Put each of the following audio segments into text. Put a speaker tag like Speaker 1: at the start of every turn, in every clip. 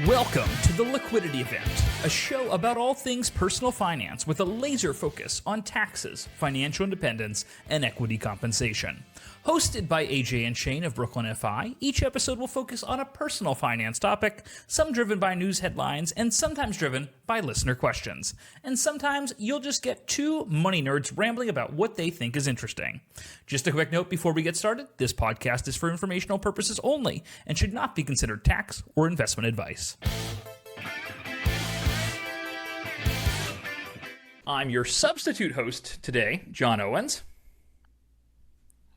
Speaker 1: Welcome to the Liquidity Event, a show about all things personal finance with a laser focus on taxes, financial independence, and equity compensation. Hosted by AJ and Shane of Brooklyn FI, each episode will focus on a personal finance topic, some driven by news headlines and sometimes driven by listener questions. And sometimes you'll just get two money nerds rambling about what they think is interesting. Just a quick note before we get started, this podcast is for informational purposes only and should not be considered tax or investment advice. I'm your substitute host today, John Owens.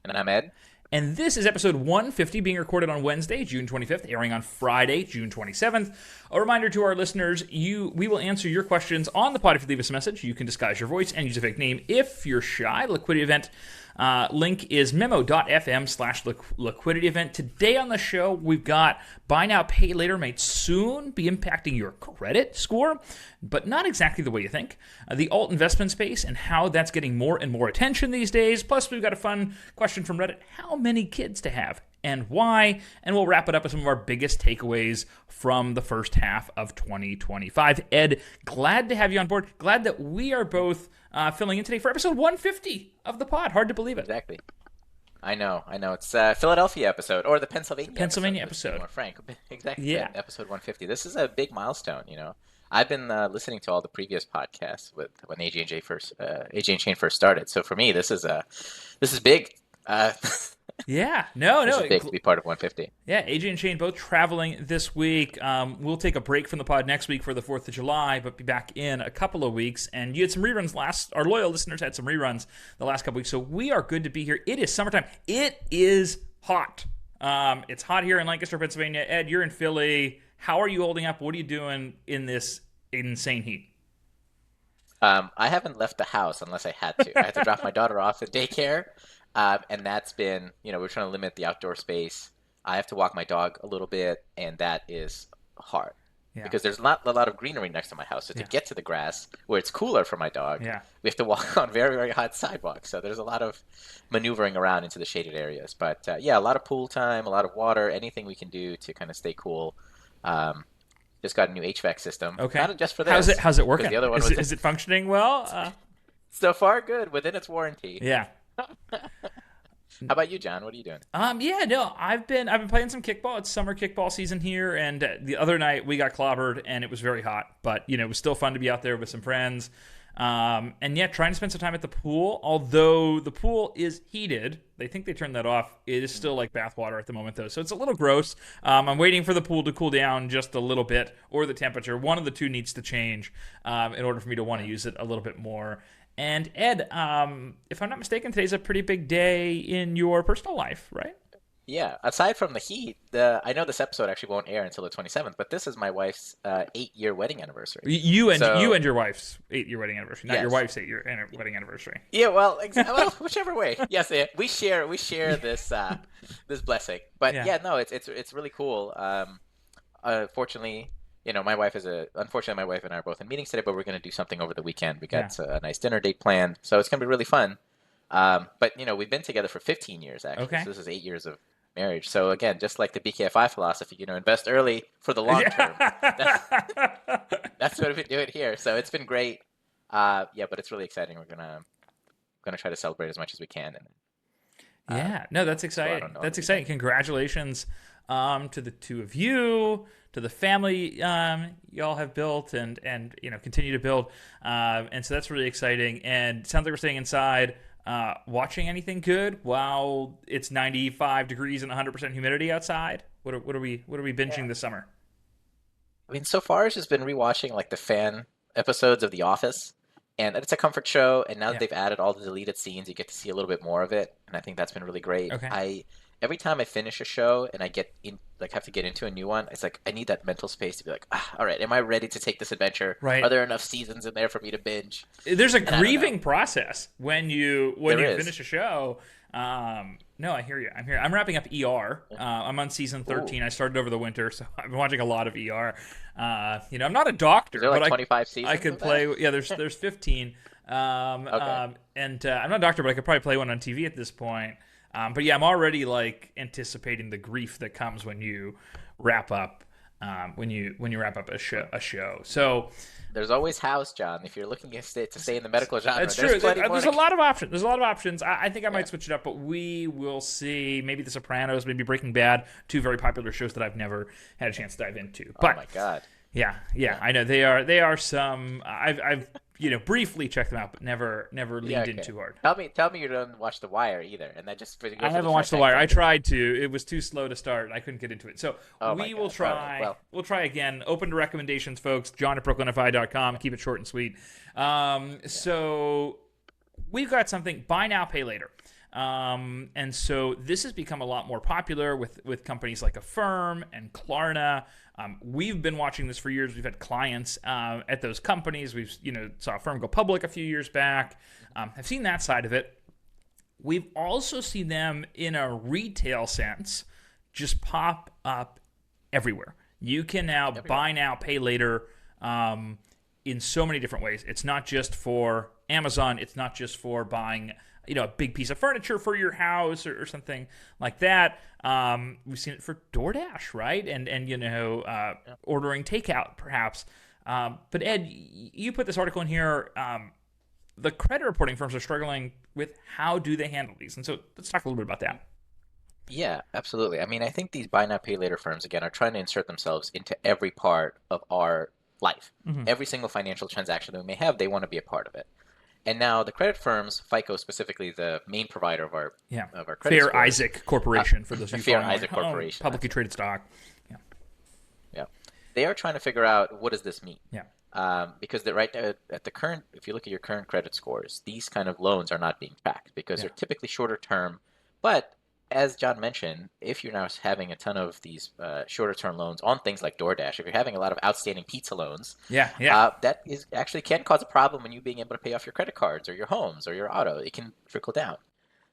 Speaker 2: And I'm Ed.
Speaker 1: And this is episode 150 being recorded on Wednesday, June 25th, airing on Friday, June 27th. A reminder to our listeners, we will answer your questions on the pod if you leave us a message. You can disguise your voice and use a fake name if you're shy. Liquidity Event link is memo.fm/liquidity event. Today on the show, we've got buy now, pay later might soon be impacting your credit score, but not exactly the way you think. The alt investment space and how that's getting more and more attention these days. Plus, we've got a fun question from Reddit. How many kids to have and why? And we'll wrap it up with some of our biggest takeaways from the first half of 2025. Ed, glad to have you on board. Glad that we are both filling in today for episode 150 of the pod. Hard to believe it.
Speaker 2: Exactly. I know. It's a Philadelphia episode, or the Pennsylvania episode. More frank. Exactly.
Speaker 1: Yeah.
Speaker 2: Episode 150. This is a big milestone, you know. I've been listening to all the previous podcasts when AJ and Shane first started. So for me, this is big.
Speaker 1: Yeah,
Speaker 2: It's big to be part of 150.
Speaker 1: Yeah, AJ and Shane both traveling this week. We'll take a break from the pod next week for the 4th of July, but be back in a couple of weeks. And you had some reruns our loyal listeners had some reruns the last couple weeks, so we are good to be here. It is summertime. It is hot. It's hot here in Lancaster, Pennsylvania. Ed, you're in Philly. How are you holding up? What are you doing in this insane heat?
Speaker 2: I haven't left the house unless I had to. I had to drop my daughter off at daycare. And that's been, we're trying to limit the outdoor space. I have to walk my dog a little bit, and that is hard. Yeah. Because there's not a lot of greenery next to my house. So to get to the grass, where it's cooler for my dog, we have to walk on very, very hot sidewalks. So there's a lot of maneuvering around into the shaded areas. But a lot of pool time, a lot of water, anything we can do to kind of stay cool. Just got a new HVAC system.
Speaker 1: Okay.
Speaker 2: Not just for this.
Speaker 1: How's it working?
Speaker 2: The other one
Speaker 1: is it functioning well?
Speaker 2: So far, good. Within its warranty.
Speaker 1: Yeah.
Speaker 2: How about you, John? What are you doing?
Speaker 1: I've been playing some kickball. It's summer kickball season here, and the other night we got clobbered, and it was very hot. But it was still fun to be out there with some friends, trying to spend some time at the pool. Although the pool is heated, they think they turned that off. It is still like bath water at the moment, though, so it's a little gross. I'm waiting for the pool to cool down just a little bit, or the temperature. One of the two needs to change in order for me to want to use it a little bit more. And Ed, if I'm not mistaken, today's a pretty big day in your personal life, right?
Speaker 2: Yeah. Aside from the heat, I know this episode actually won't air until the 27th, but this is my wife's 8-year wedding anniversary.
Speaker 1: You and your wife's 8-year wedding anniversary, not your wife's 8-year wedding anniversary.
Speaker 2: Yeah, well, whichever way. Yes, we share this this blessing. But it's really cool. Fortunately. My wife unfortunately, my wife and I are both in meetings today, but we're going to do something over the weekend. We got a nice dinner date planned, so it's going to be really fun. But, we've been together for 15 years, actually. Okay. So this is 8 years of marriage. So, again, just like the BKFI philosophy, invest early for the long term. That's what we've been doing here. So it's been great. But it's really exciting. We're going to try to celebrate as much as we can.
Speaker 1: And, that's exciting. That's exciting. Congratulations to the two of you, to the family y'all have built and continue to build. And so that's really exciting. And it sounds like we're staying inside, watching anything good while it's 95 degrees and 100% humidity outside. What are we binging this summer?
Speaker 2: I mean, so far it's just been rewatching like the fan episodes of The Office. And it's a comfort show, and now that they've added all the deleted scenes, you get to see a little bit more of it, and I think that's been really great.
Speaker 1: Okay.
Speaker 2: Every time I finish a show and I have to get into a new one, it's like I need that mental space to be like, all right, am I ready to take this adventure?
Speaker 1: Right.
Speaker 2: Are there enough seasons in there for me to binge?
Speaker 1: There's a grieving process when you finish a show. No, I hear you. I'm wrapping up ER. I'm on season 13. Ooh. I started over the winter, so I've been watching a lot of ER. I'm not a doctor.
Speaker 2: Is there like 25 seasons?
Speaker 1: I could play. Yeah, there's 15. Okay. I'm not a doctor, but I could probably play one on TV at this point. But yeah, I'm already like anticipating the grief that comes when you wrap up when you wrap up a show. So
Speaker 2: there's always house, John. If you're looking to stay in the medical genre,
Speaker 1: that's
Speaker 2: there's
Speaker 1: true.
Speaker 2: plenty more.
Speaker 1: There's a lot of options. There's a lot of options. I think I might switch it up, but we will see. Maybe The Sopranos, maybe Breaking Bad, two very popular shows that I've never had a chance to dive into. But,
Speaker 2: oh my god.
Speaker 1: Yeah, I know they are some. I've briefly checked them out, but never leaned in too hard.
Speaker 2: Tell me you don't watch The Wire either, and that just
Speaker 1: I haven't watched The Wire. I tried to. It was too slow to start. I couldn't get into it. So we will try. Well, we'll try again. Open to recommendations, folks. John at brooklynfi.com. Keep it short and sweet. So we've got something. Buy now, pay later. And so this has become a lot more popular with companies like Affirm and Klarna. We've been watching this for years. We've had clients at those companies. We've saw Affirm go public a few years back. Have seen that side of it. We've also seen them in a retail sense just pop up everywhere. You can now buy now, pay later in so many different ways. It's not just for Amazon. It's not just for buying a big piece of furniture for your house or something like that. We've seen it for DoorDash, right? And ordering takeout, perhaps. But Ed, you put this article in here. The credit reporting firms are struggling with how do they handle these. And so let's talk a little bit about that.
Speaker 2: Yeah, absolutely. I mean, I think these buy now, pay later firms, again, are trying to insert themselves into every part of our life. Mm-hmm. Every single financial transaction that we may have, they want to be a part of it. And now the credit firms, FICO specifically, the main provider of our credit
Speaker 1: Fair
Speaker 2: scores,
Speaker 1: Isaac Corporation, for those of you
Speaker 2: Fair Isaac Corporation,
Speaker 1: publicly traded stock.
Speaker 2: Yeah, they are trying to figure out what does this mean.
Speaker 1: Yeah.
Speaker 2: Because right at the current, if you look at your current credit scores, these kind of loans are not being tracked because they're typically shorter term. But as John mentioned, if you're now having a ton of these shorter term loans on things like DoorDash, if you're having a lot of outstanding pizza loans, that is actually can cause a problem when you being able to pay off your credit cards or your homes or your auto. It can trickle down.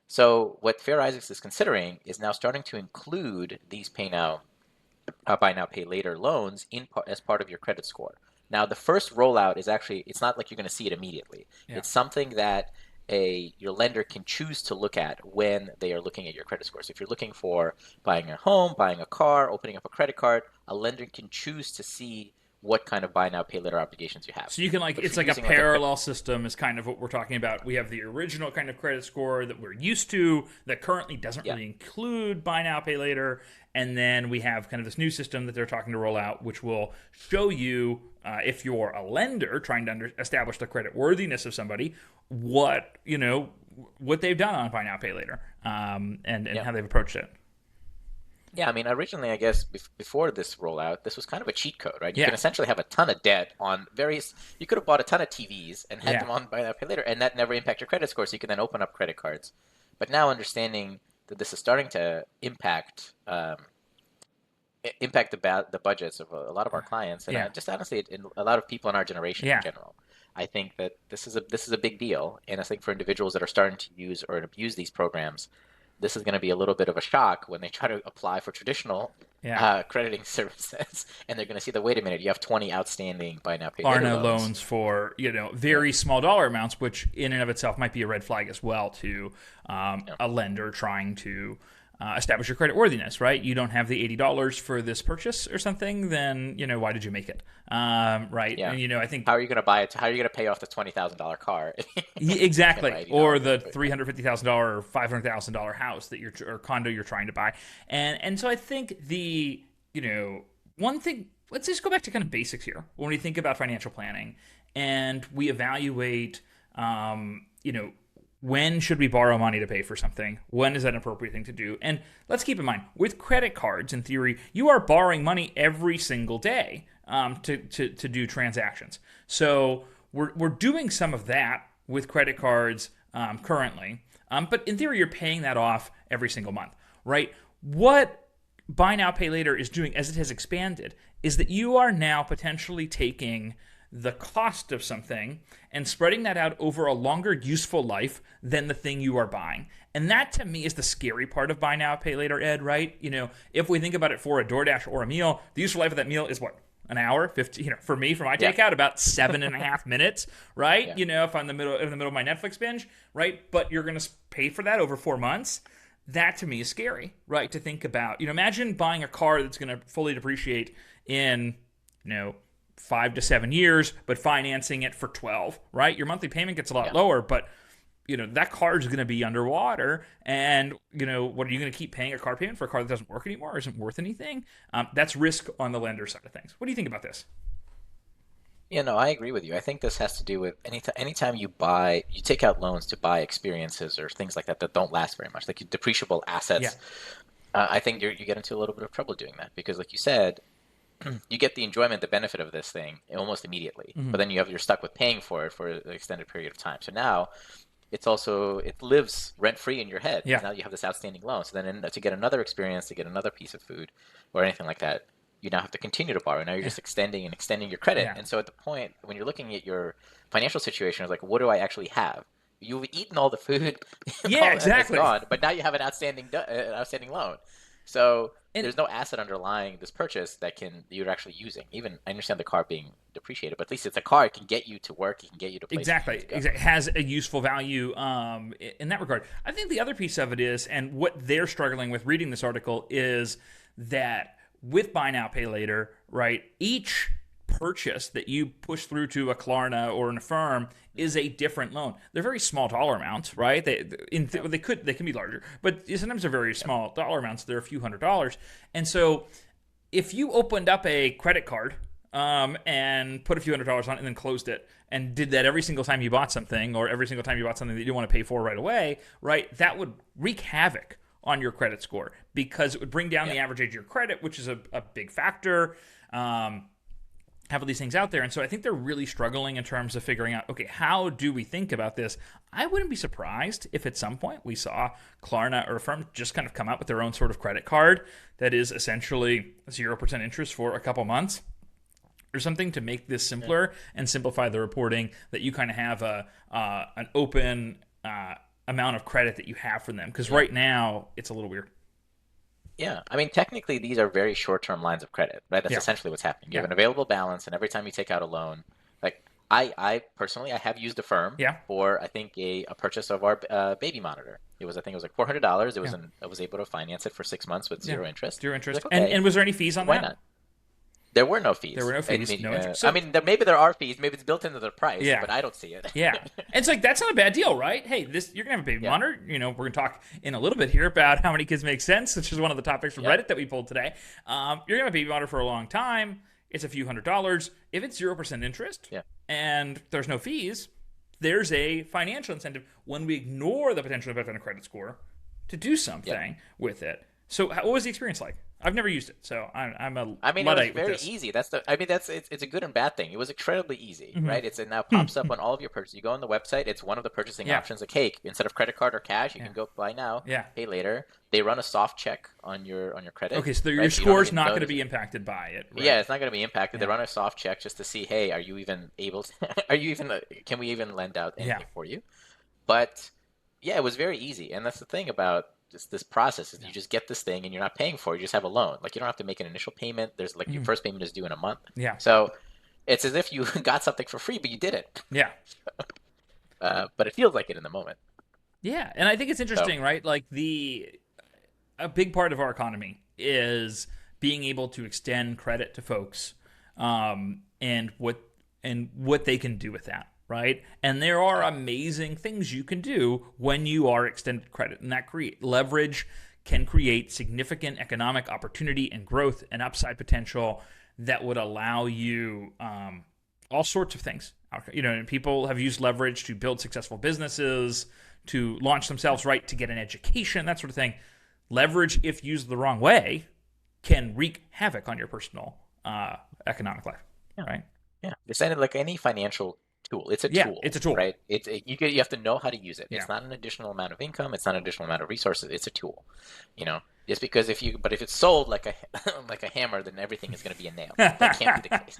Speaker 2: So what Fair Isaacs is considering is now starting to include these buy now, pay later loans as part of your credit score. Now the first rollout is actually, it's not like you're going to see it immediately. Yeah. It's something that your lender can choose to look at when they are looking at your credit score. So if you're looking for buying a home, buying a car, opening up a credit card, a lender can choose to see what kind of buy now, pay later obligations you have.
Speaker 1: So you can it's like a parallel system is kind of what we're talking about. We have the original kind of credit score that we're used to that currently doesn't really include buy now, pay later. And then we have kind of this new system that they're talking to roll out, which will show you if you're a lender trying to establish the credit worthiness of somebody, what they've done on buy now, pay later, and how they've approached it.
Speaker 2: Yeah, I mean, originally, I guess before this rollout, this was kind of a cheat code, right? You can essentially have a ton of debt on various. You could have bought a ton of TVs and had them on buy now, pay later, and that never impact your credit score. So you can then open up credit cards. But now, understanding that this is starting to impact the budgets of a lot of our clients, and just honestly, in a lot of people in our generation in general. I think that this is a big deal, and I think for individuals that are starting to use or abuse these programs, this is going to be a little bit of a shock when they try to apply for traditional crediting services, and they're going to see that, wait a minute, you have 20 outstanding buy now, pay later
Speaker 1: Klarna loans for very small dollar amounts, which in and of itself might be a red flag as well to a lender trying to establish your credit worthiness, right? You don't have the $80 for this purchase or something, then why did you make it, right?
Speaker 2: Yeah.
Speaker 1: And I think
Speaker 2: how are you going to buy it? How are you going to pay off the $20,000 car?
Speaker 1: Exactly, or the $350,000 or $500,000 house that or condo you're trying to buy, and so I think the one thing. Let's just go back to kind of basics here when we think about financial planning, and we evaluate, when should we borrow money to pay for something? When is that an appropriate thing to do? And let's keep in mind, with credit cards, in theory, you are borrowing money every single day to do transactions. So we're doing some of that with credit cards currently, but in theory, you're paying that off every single month, right? What buy now, pay later is doing, as it has expanded, is that you are now potentially taking the cost of something and spreading that out over a longer useful life than the thing you are buying. And that, to me, is the scary part of buy now, pay later, Ed, right? If we think about it for a DoorDash or a meal, the useful life of that meal is what? An hour, 50. For me, for my takeout, about 7.5 minutes, right? If I'm in the middle of my Netflix binge, right? But you're going to pay for that over 4 months. that to me is scary, right? To think about, imagine buying a car that's going to fully depreciate in, 5 to 7 years, but financing it for 12, right? Your monthly payment gets a lot lower, but that car is going to be underwater, and what are you going to keep paying a car payment for a car that doesn't work anymore or isn't worth anything? That's risk on the lender side of things. What do you think about this?
Speaker 2: I agree with you. I think this has to do with anytime you take out loans to buy experiences or things like that don't last very much, like depreciable assets.
Speaker 1: Yeah.
Speaker 2: I think you get into a little bit of trouble doing that because, like you said, you get the enjoyment, the benefit of this thing almost immediately, but then you're stuck with paying for it for an extended period of time. So now it lives rent free in your head.
Speaker 1: Yeah.
Speaker 2: Now you have this outstanding loan. So then to get another experience, to get another piece of food or anything like that, you now have to continue to borrow. Now you're just extending your credit.
Speaker 1: Yeah.
Speaker 2: And so at the point when you're looking at your financial situation, it's like, what do I actually have? You've eaten all the food.
Speaker 1: Yeah, exactly.
Speaker 2: It's gone, but now you have an outstanding loan. So there's no asset underlying this purchase that you're actually using. Even I understand the car being depreciated, but at least it's a car. It can get you to work. It can get you to places.
Speaker 1: Exactly. It has a useful value in that regard. I think the other piece of it is, and what they're struggling with reading this article is that with buy now, pay later, right? Each purchase that you push through to a Klarna or an Affirm is a different loan. They're very small dollar amounts, right? They can be larger, but sometimes they're very small dollar amounts. They're a few $100s, and so if you opened up a credit card and put a few $100s on it and then closed it and did that every single time you bought something or every single time you bought something that you didn't want to pay for right away, right? That would wreak havoc on your credit score because it would bring down the average age of your credit, which is a big factor. Have all these things out there. And so I think they're really struggling in terms of figuring out, okay, how do we think about this? I wouldn't be surprised if at some point we saw Klarna or Affirm just kind of come out with their own sort of credit card that is essentially 0% interest for a couple months or something to make this simpler and simplify the reporting, that you kind of have an open amount of credit that you have from them. Because right now it's a little weird.
Speaker 2: Yeah, I mean, technically, these are very short-term lines of credit, right? That's essentially what's happening. You have an available balance, and every time you take out a loan, like I personally, I have used Affirm for, I think, a purchase of our baby monitor. I think it was like $400. I was able to finance it for 6 months with zero interest.
Speaker 1: Zero interest.
Speaker 2: Like, okay,
Speaker 1: and was there any fees on
Speaker 2: why
Speaker 1: that?
Speaker 2: not? There were no fees.
Speaker 1: No interest.
Speaker 2: I mean, maybe there are fees. Maybe it's built into the price, but I don't see it.
Speaker 1: And it's like, that's not a bad deal, right? Hey, you're going to have a baby monitor. We're going to talk in a little bit here about how many kids make sense, which is one of the topics from Reddit that we pulled today. You're going to have a baby monitor for a long time. It's a few $100s. If it's 0% interest and there's no fees, there's a financial incentive when we ignore the potential impact on a credit score to do something with it. So what was the experience like? I've never used it, so I'm a
Speaker 2: I mean,
Speaker 1: Luddite
Speaker 2: it was very easy. It's a good and bad thing. It was incredibly easy, right? It now pops up on all of your purchases. You go on the website. It's one of the purchasing options. Like, hey, instead of credit card or cash, you can go buy now, pay later. They run a soft check on your credit.
Speaker 1: Okay, so your score's not going to be impacted by it. Right?
Speaker 2: Yeah, it's not going to be impacted. They run a soft check just to see, hey, are you even able to, can we even lend out anything for you? But yeah, it was very easy, and that's the thing about this process is you just get this thing and you're not paying for it. You just have a loan. Like, you don't have to make an initial payment. There's like your first payment is due in a month. Yeah. So it's as if you got something for free, but you did it. Yeah. But it feels like it in the moment.
Speaker 1: Yeah, and I think it's interesting, right? Like a big part of our economy is being able to extend credit to folks, and what they can do with that. Right? And there are amazing things you can do when you are extended credit, and that leverage can create significant economic opportunity and growth and upside potential that would allow you all sorts of things. And people have used leverage to build successful businesses, to launch themselves, right, to get an education, that sort of thing. Leverage, if used the wrong way, can wreak havoc on your personal economic life. Right?
Speaker 2: Yeah. It's like any financial tool. It's a tool. It's a tool, right? You have to know how to use it. It's not an additional amount of income. It's not an additional amount of resources. It's a tool. Just because if it's sold like a hammer, then everything is going to be a nail. That can't be the case.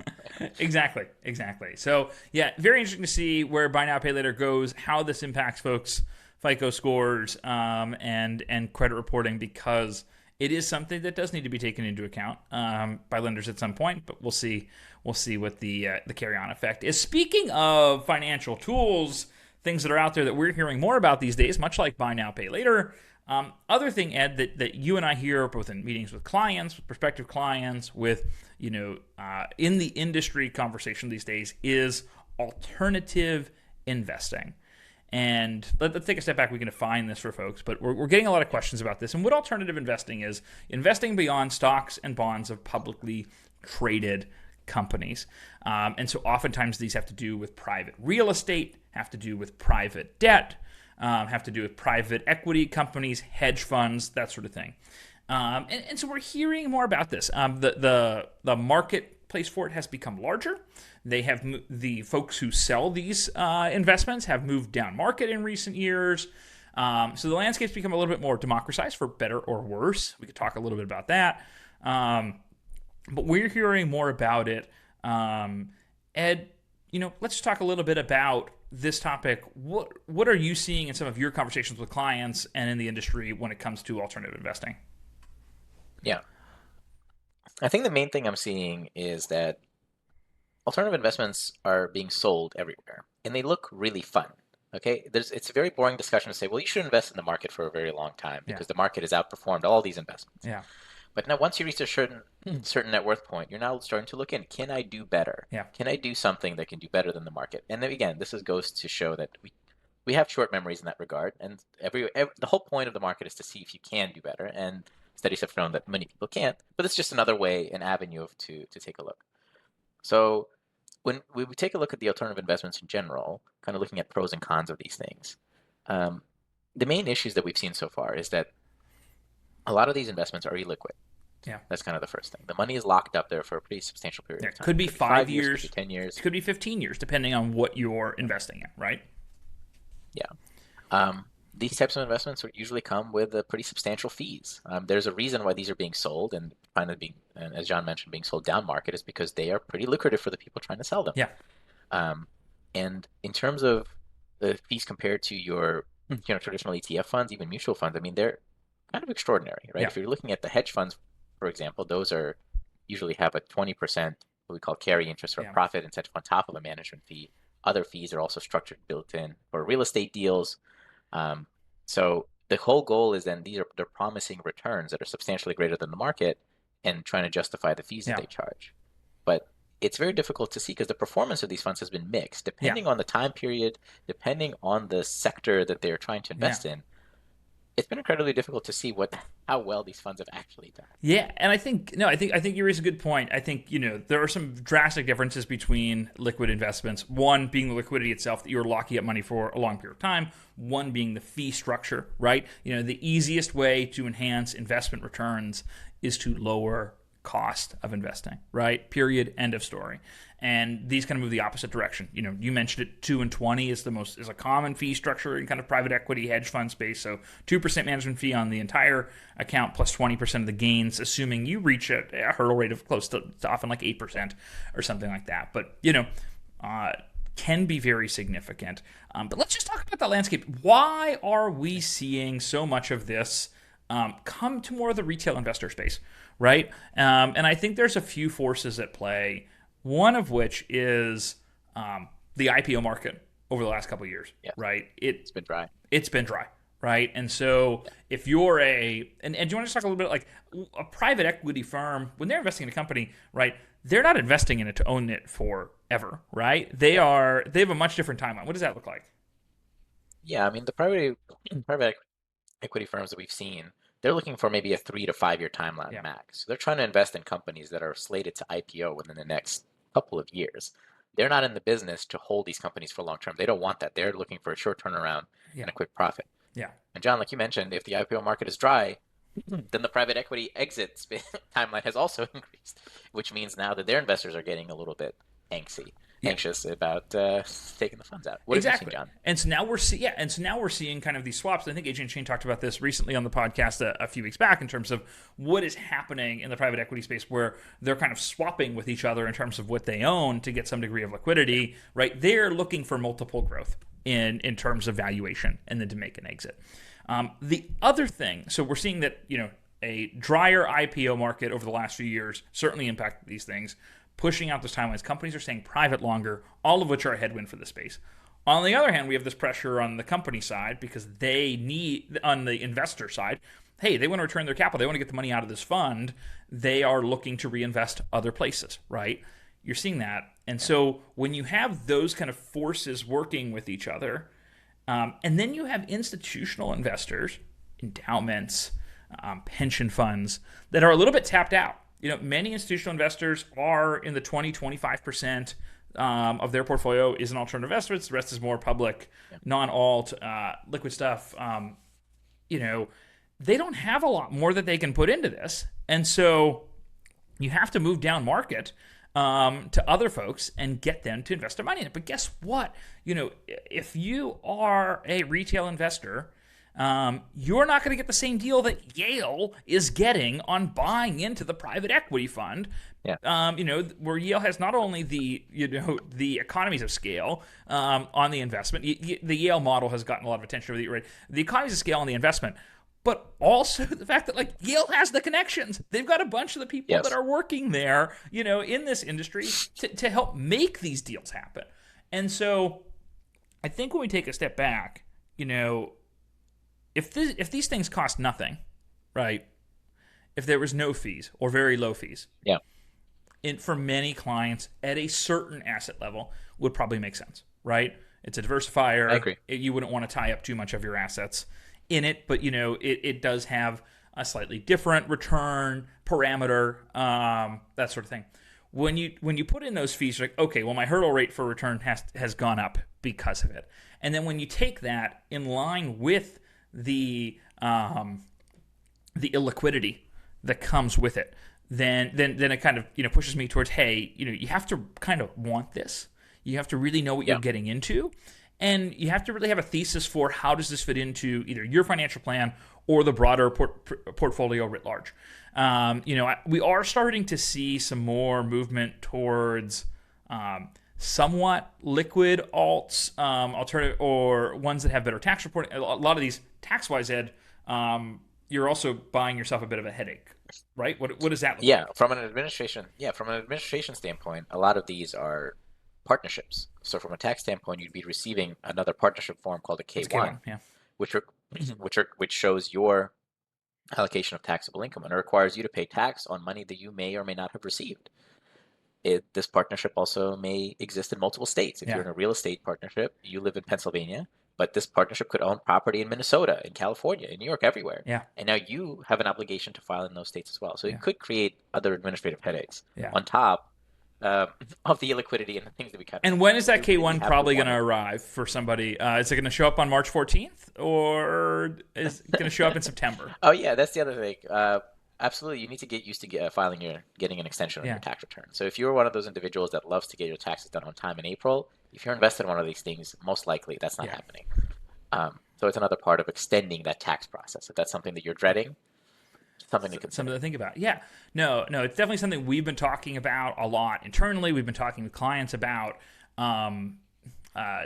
Speaker 1: Exactly. So yeah, very interesting to see where buy now pay later goes, how this impacts folks' FICO scores and credit reporting, because it is something that does need to be taken into account by lenders at some point, but we'll see what the carry-on effect is. Speaking of financial tools, things that are out there that we're hearing more about these days, much like buy now, pay later, Other thing, Ed, that you and I hear both in meetings with clients, with prospective clients, with, in the industry conversation these days is alternative investing. And let's take a step back. We can define this for folks, but we're getting a lot of questions about this. And what alternative investing is: investing beyond stocks and bonds of publicly traded companies. And so oftentimes these have to do with private real estate, have to do with private debt, have to do with private equity companies, hedge funds, that sort of thing. And so we're hearing more about this. The marketplace for it has become larger. They have the folks who sell these investments have moved down market in recent years. So the landscape's become a little bit more democratized, for better or worse. We could talk a little bit about that. But we're hearing more about it. Ed, let's just talk a little bit about this topic. What are you seeing in some of your conversations with clients and in the industry when it comes to alternative investing?
Speaker 2: Yeah. I think the main thing I'm seeing is that alternative investments are being sold everywhere, and they look really fun. Okay, it's a very boring discussion to say, well, you should invest in the market for a very long time because the market has outperformed all these investments.
Speaker 1: Yeah.
Speaker 2: But now once you reach a certain net worth point, you're now starting to look in, can I do better?
Speaker 1: Yeah.
Speaker 2: Can I do something that can do better than the market? And then again, this goes to show that we have short memories in that regard. And the whole point of the market is to see if you can do better. And studies have shown that many people can't. But it's just another way, an avenue to take a look. So when we take a look at the alternative investments in general, kind of looking at pros and cons of these things, the main issues that we've seen so far is that a lot of these investments are illiquid.
Speaker 1: Yeah.
Speaker 2: That's kind of the first thing. The money is locked up there for a pretty substantial period of time.
Speaker 1: Could be 5 years,
Speaker 2: could be 10 years.
Speaker 1: Could be 15 years, depending on what you're investing in, right?
Speaker 2: Yeah. These types of investments usually come with pretty substantial fees. There's a reason why these are being sold and kind of and as John mentioned, being sold down market is because they are pretty lucrative for the people trying to sell them.
Speaker 1: Yeah.
Speaker 2: And in terms of the fees compared to your traditional ETF funds, even mutual funds, I mean, they're kind of extraordinary, right?
Speaker 1: Yeah.
Speaker 2: If you're looking at the hedge funds, for example, those usually have a 20% what we call carry interest or profit incentive on top of a management fee. Other fees are also structured built in for real estate deals. So the whole goal is then they're promising returns that are substantially greater than the market and trying to justify the fees that they charge. But it's very difficult to see because the performance of these funds has been mixed depending on the time period, depending on the sector that they're trying to invest in. It's been incredibly difficult to see how well these funds have actually done.
Speaker 1: Yeah, and I think you raise a good point. I think there are some drastic differences between liquid investments. One being the liquidity itself, that you're locking up money for a long period of time. One being the fee structure, right? The easiest way to enhance investment returns is to lower cost of investing, right? Period. End of story. And these kind of move the opposite direction. You mentioned it, 2 and 20 is a common fee structure in kind of private equity hedge fund space. So 2% management fee on the entire account plus 20% of the gains, assuming you reach a hurdle rate of close to often like 8% or something like that. But can be very significant. But let's just talk about the landscape. Why are we seeing so much of this come to more of the retail investor space, right? And I think there's a few forces at play. One of which is the IPO market over the last couple of years, right? It's
Speaker 2: been dry.
Speaker 1: It's been dry, right? And so if you're and do you want to just talk a little bit like a private equity firm, when they're investing in a company, right, they're not investing in it to own it forever, right? They have a much different timeline. What does that look like?
Speaker 2: Yeah, I mean, the private equity firms that we've seen, they're looking for maybe a 3 to 5 year timeline max. So they're trying to invest in companies that are slated to IPO within the next couple of years. They're not in the business to hold these companies for long term. They don't want that. They're looking for a short turnaround and a quick profit.
Speaker 1: Yeah.
Speaker 2: And John, like you mentioned, if the IPO market is dry, then the private equity exit timeline has also increased, which means now that their investors are getting a little bit anxious about taking the funds out. What have you seen, John?
Speaker 1: And so now we're seeing kind of these swaps. I think Adrian Shane talked about this recently on the podcast a few weeks back in terms of what is happening in the private equity space where they're kind of swapping with each other in terms of what they own to get some degree of liquidity, right? They're looking for multiple growth in terms of valuation and then to make an exit. The other thing, so we're seeing that, a drier IPO market over the last few years certainly impacted these things, pushing out those timelines. Companies are staying private longer, all of which are a headwind for the space. On the other hand, we have this pressure on the company side because they need, on the investor side, hey, they want to return their capital. They want to get the money out of this fund. They are looking to reinvest other places, right? You're seeing that. And so when you have those kind of forces working with each other, and then you have institutional investors, endowments, pension funds that are a little bit tapped out. Many institutional investors are in the 20-25% of their portfolio is in alternative investments. The rest is more public, non-alt, liquid stuff. They don't have a lot more that they can put into this. And so you have to move down market to other folks and get them to invest their money in it. But guess what? If you are a retail investor, you're not going to get the same deal that Yale is getting on buying into the private equity fund. Where Yale has not only the economies of scale on the investment. The Yale model has gotten a lot of attention over the economies of scale on the investment, but also the fact that Yale has the connections. They've got a bunch of the people that are working there, in this industry to help make these deals happen. And so I think when we take a step back, if these things cost nothing, right? If there was no fees or very low fees, for many clients at a certain asset level would probably make sense, right? It's a diversifier.
Speaker 2: I agree.
Speaker 1: You wouldn't want to tie up too much of your assets in it, but it does have a slightly different return parameter, that sort of thing. When you put in those fees, you're like, okay, well, my hurdle rate for return has gone up because of it. And then when you take that in line with the illiquidity that comes with it, then it kind of pushes me towards, hey, you have to kind of want this. You have to really know what you're getting into, and you have to really have a thesis for how does this fit into either your financial plan or the broader portfolio writ large. We are starting to see some more movement towards somewhat liquid alts, alternative, or ones that have better tax reporting. A lot of these tax-wise, Ed, you're also buying yourself a bit of a headache, right? What does that look like?
Speaker 2: From an administration standpoint, a lot of these are partnerships. So from a tax standpoint, you'd be receiving another partnership form called a K1, which shows your allocation of taxable income, and it requires you to pay tax on money that you may or may not have received. This partnership also may exist in multiple states. If you're in a real estate partnership, you live in Pennsylvania, but this partnership could own property in Minnesota, in California, in New York, everywhere. And now you have an obligation to file in those states as well. So it could create other administrative headaches on top of the illiquidity and the things that we kind of.
Speaker 1: And when is that K1 probably going to arrive for somebody? Is it going to show up on March 14th, or is it going to show up in September?
Speaker 2: Oh yeah, that's the other thing. Absolutely, you need to get used to getting an extension on your tax return. So if you're one of those individuals that loves to get your taxes done on time in April, if you're invested in one of these things, most likely that's not happening. So it's another part of extending that tax process. If that's something that you're dreading, something to consider.
Speaker 1: Something to think about. Yeah. No, it's definitely something we've been talking about a lot internally. We've been talking with clients about.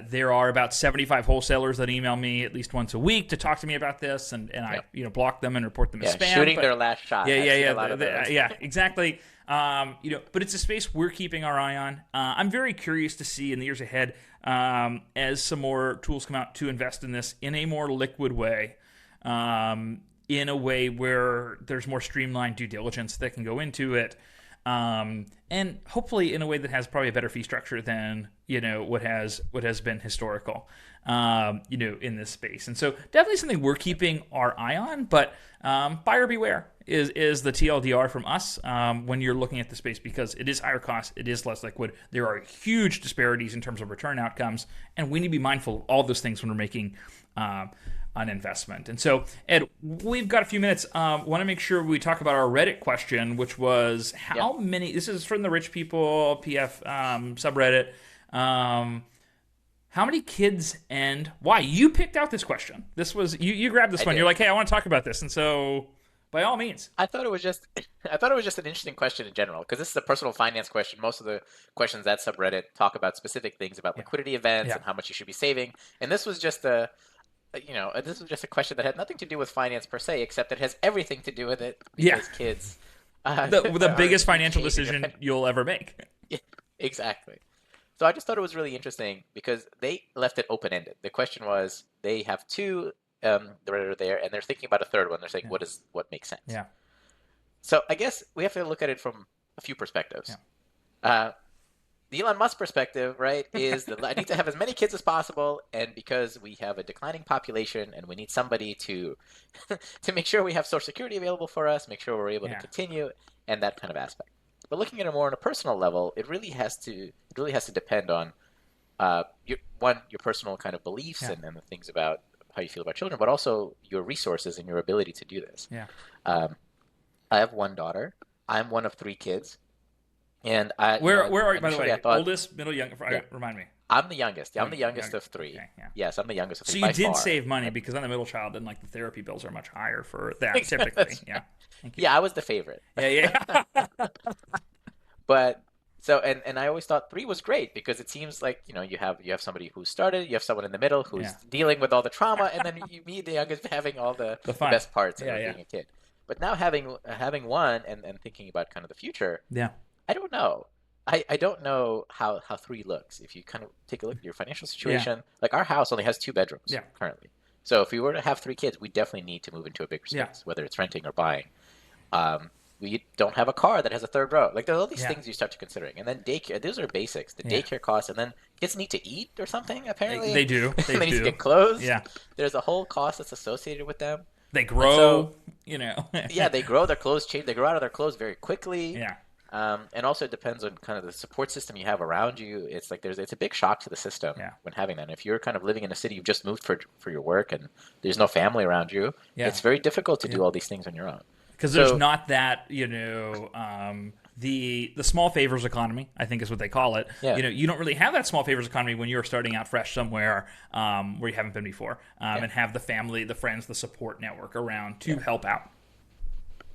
Speaker 1: There are about 75 wholesalers that email me at least once a week to talk to me about this, and I block them and report them as spam.
Speaker 2: Shooting their last shot.
Speaker 1: Exactly. But it's a space we're keeping our eye on. I'm very curious to see in the years ahead as some more tools come out to invest in this in a more liquid way, in a way where there's more streamlined due diligence that can go into it. And hopefully in a way that has probably a better fee structure than what has been historical, in this space. And so definitely something we're keeping our eye on. But buyer beware is the TLDR from us when you're looking at the space, because it is higher cost, it is less liquid. There are huge disparities in terms of return outcomes, and we need to be mindful of all those things when we're making an investment. And so, Ed, we've got a few minutes. Want to make sure we talk about our Reddit question, which was how many, this is from the Rich People PF subreddit, how many kids and why? You picked out this question. This was, you grabbed this one. You're like, hey, I want to talk about this. And so, by all means.
Speaker 2: I thought it was just an interesting question in general, because this is a personal finance question. Most of the questions that subreddit talk about specific things about liquidity events and how much you should be saving. And this was just a question that had nothing to do with finance per se, except it has everything to do with it because kids.
Speaker 1: The biggest financial decision you'll ever make.
Speaker 2: Yeah, exactly. So I just thought it was really interesting because they left it open-ended. The question was, they have two that are there, and they're thinking about a third one. They're saying, what makes sense?
Speaker 1: Yeah.
Speaker 2: So I guess we have to look at it from a few perspectives.
Speaker 1: Yeah.
Speaker 2: The Elon Musk perspective, right, is that I need to have as many kids as possible, and because we have a declining population, and we need somebody to to make sure we have Social Security available for us, make sure we're able to continue, and that kind of aspect. But looking at it more on a personal level, it really has to depend on your personal kind of beliefs and the things about how you feel about children, but also your resources and your ability to do this.
Speaker 1: Yeah.
Speaker 2: I have one daughter. I'm one of 3 kids. And
Speaker 1: where are you, by the way? Oldest, middle, young? Remind me.
Speaker 2: I'm the youngest. I'm the youngest of 3. Okay, yeah. Yes, I'm the youngest of 3.
Speaker 1: So you did save money because I'm the middle child, and like the therapy bills are much higher for that typically. Yeah.
Speaker 2: Yeah, I was the favorite.
Speaker 1: Yeah.
Speaker 2: But so and I always thought 3 was great because it seems like you have somebody who started, you have someone in the middle who's dealing with all the trauma, and then me, the youngest, having all the best parts of being a kid. But now having one and thinking about kind of the future.
Speaker 1: Yeah.
Speaker 2: I don't know. I don't know how 3 looks. If you kind of take a look at your financial situation, like our house only has 2 bedrooms currently. So if we were to have 3 kids, we definitely need to move into a bigger space, whether it's renting or buying. We don't have a car that has a 3rd row. Like there's all these things you start to considering. And then daycare, those are basics. The daycare costs, and then kids need to eat or something, apparently.
Speaker 1: They do.
Speaker 2: They need to get clothes.
Speaker 1: Yeah.
Speaker 2: There's a whole cost that's associated with them.
Speaker 1: They grow,
Speaker 2: Yeah, they grow, their clothes change. They grow out of their clothes very quickly.
Speaker 1: Yeah.
Speaker 2: And also it depends on kind of the support system you have around you. It's like it's a big shock to the system when having that. And if you're kind of living in a city you've just moved for your work and there's no family around you, it's very difficult to do all these things on your own.
Speaker 1: Because there's not that, the small favors economy, I think is what they call it. Yeah. You don't really have that small favors economy when you're starting out fresh somewhere where you haven't been before, and have the family, the friends, the support network around to help out.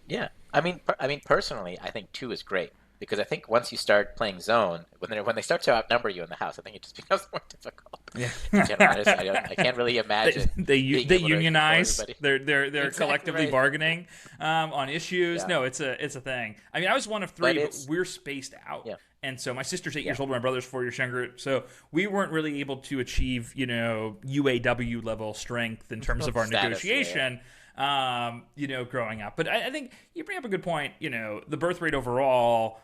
Speaker 2: Yeah. I mean, personally, I think 2 is great because I think once you start playing zone, when they start to outnumber you in the house, I think it just becomes more difficult. Yeah. I can't really imagine.
Speaker 1: They unionize. They're collectively bargaining on issues. Yeah. No, it's a thing. I mean, I was one of 3, but we're spaced out. Yeah. And so my sister's 8 years older, my brother's 4 years younger. So we weren't really able to achieve, UAW level strength in terms of our negotiation. Yeah. Growing up. But I think you bring up a good point. The birth rate overall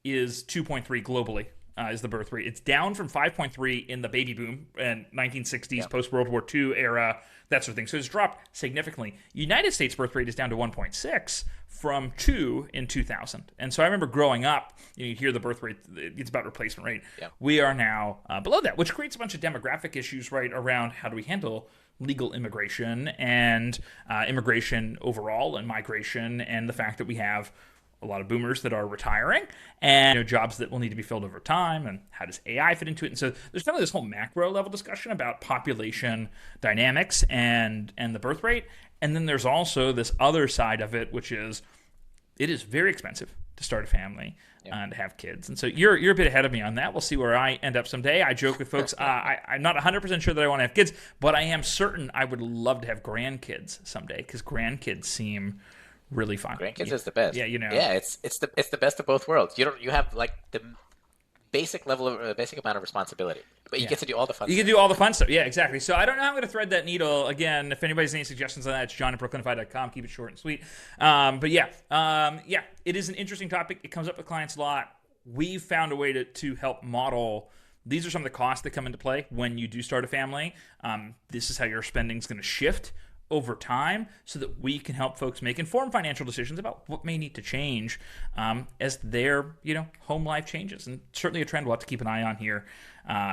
Speaker 1: is 2.3 globally is the birth rate. It's down from 5.3 in the baby boom and 1960s post-World War II era, that sort of thing. So it's dropped significantly. United States birth rate is down to 1.6 from 2 in 2000. And so I remember growing up, you hear the birth rate, it's about replacement rate. Yeah. We are now below that, which creates a bunch of demographic issues, right, around how do we handle legal immigration and immigration overall and migration, and the fact that we have a lot of boomers that are retiring and jobs that will need to be filled over time, and how does AI fit into it. And so there's kind of this whole macro level discussion about population dynamics and the birth rate. And then there's also this other side of it, which is it is very expensive to start a family and to have kids. And so you're a bit ahead of me on that. We'll see where I end up someday. I joke with folks, I'm not 100% sure that I want to have kids, but I am certain I would love to have grandkids someday, because grandkids seem really fun.
Speaker 2: Grandkids is the best.
Speaker 1: Yeah,
Speaker 2: Yeah, it's the best of both worlds. You have like the basic amount of responsibility, but you get to do all the fun stuff.
Speaker 1: You can do all the fun stuff. Yeah, exactly. So I don't know how I'm going to thread that needle. Again, if anybody's any suggestions on that, it's john@brooklynify.com. Keep it short and sweet. But it is an interesting topic. It comes up with clients a lot. We've found a way to help model. These are some of the costs that come into play when you do start a family. This is how your spending is going to shift over time, so that we can help folks make informed financial decisions about what may need to change as their home life changes. And certainly a trend we'll have to keep an eye on here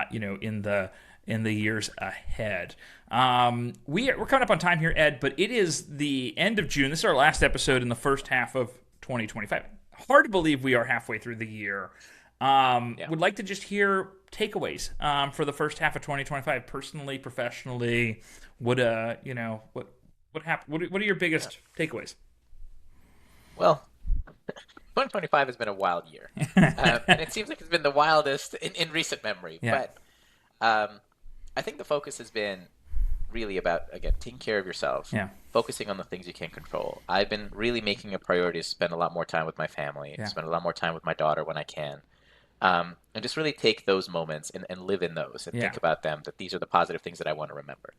Speaker 1: in the years ahead. We're coming up on time here, Ed, but it is the end of June. This is our last episode in the first half of 2025. Hard to believe we are halfway through the year. Would like to just hear takeaways for the first half of 2025, personally, professionally. What happened? What are your biggest takeaways?
Speaker 2: Well, 2025 has been a wild year, and it seems like it's been the wildest in recent memory. Yeah. But I think the focus has been really about, again, taking care of yourself, focusing on the things you can control. I've been really making a priority to spend a lot more time with my family, spend a lot more time with my daughter when I can. And just really take those moments and live in those and think about them, that these are the positive things that I want to remember.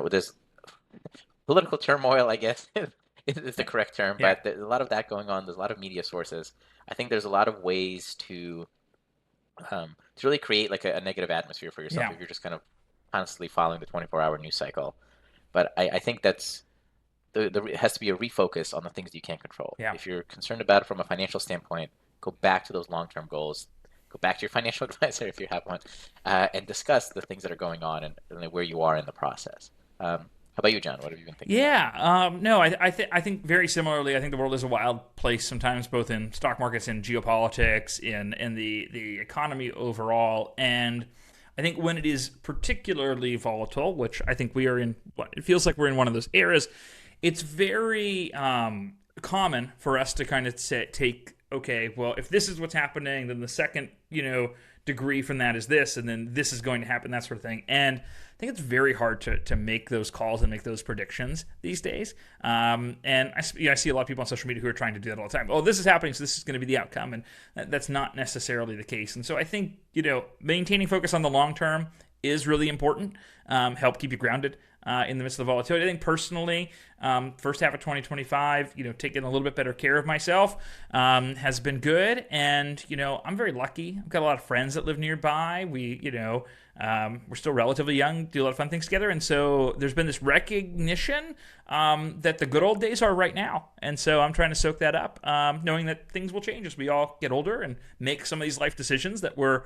Speaker 2: There's political turmoil, I guess, is the correct term, but there's a lot of that going on. There's a lot of media sources. I think there's a lot of ways to really create like a negative atmosphere for yourself if you're just kind of constantly following the 24-hour news cycle. But I think that's it has to be a refocus on the things that you can't control. If you're concerned about it from a financial standpoint, go back to those long-term goals. Go back to your financial advisor if you have one, and discuss the things that are going on and where you are in the process. How about you, John? What have you been thinking?
Speaker 1: No, I think very similarly. I think the world is a wild place sometimes, both in stock markets and geopolitics, in the economy overall. And I think when it is particularly volatile, which I think we are in, it feels like we're in one of those eras, it's very common for us to kind of take, okay, well, if this is what's happening, then the second, degree from that is this, and then this is going to happen, that sort of thing. And I think it's very hard to make those calls and make those predictions these days. And I see a lot of people on social media who are trying to do that all the time. Oh, this is happening, so this is going to be the outcome, and that's not necessarily the case. And so I think, maintaining focus on the long term is really important. Help keep you grounded in the midst of the volatility. I think personally, first half of 2025, taking a little bit better care of myself has been good. And, I'm very lucky. I've got a lot of friends that live nearby. We're still relatively young, do a lot of fun things together. And so there's been this recognition that the good old days are right now. And so I'm trying to soak that up, knowing that things will change as we all get older and make some of these life decisions that we're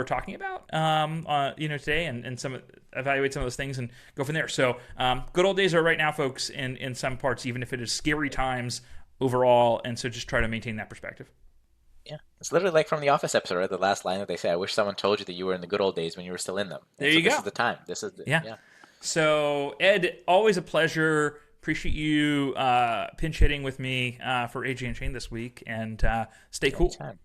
Speaker 1: talking about, today, and evaluate some of those things and go from there. So good old days are right now, folks, in some parts, even if it is scary times overall. And so just try to maintain that perspective.
Speaker 2: Yeah, it's literally like from the Office episode, right? The last line that they say, "I wish someone told you that you were in the good old days when you were still in them."
Speaker 1: There you go.
Speaker 2: This is the time. Yeah.
Speaker 1: So Ed, always a pleasure. Appreciate you pinch hitting with me for AJ and Shane this week, and stay cool.
Speaker 2: Anytime.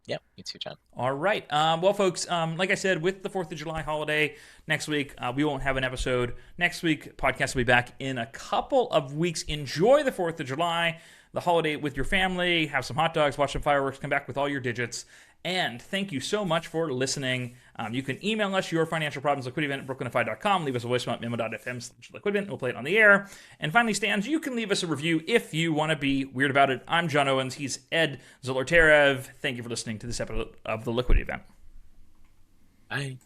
Speaker 2: Yep, you too, John.
Speaker 1: All right. Well, folks, like I said, with the 4th of July holiday next week, we won't have an episode next week. Podcast will be back in a couple of weeks. Enjoy the 4th of July, the holiday with your family. Have some hot dogs, watch some fireworks, come back with all your digits. And thank you so much for listening. You can email us your financial problems, liquidityevent@brooklynfi.com. Leave us a voicemail at memo.fm/liquidivent, and we'll play it on the air. And finally, Stans, you can leave us a review if you want to be weird about it. I'm John Owens. He's Ed Zolotarev. Thank you for listening to this episode of the Liquidity Event.
Speaker 2: Bye.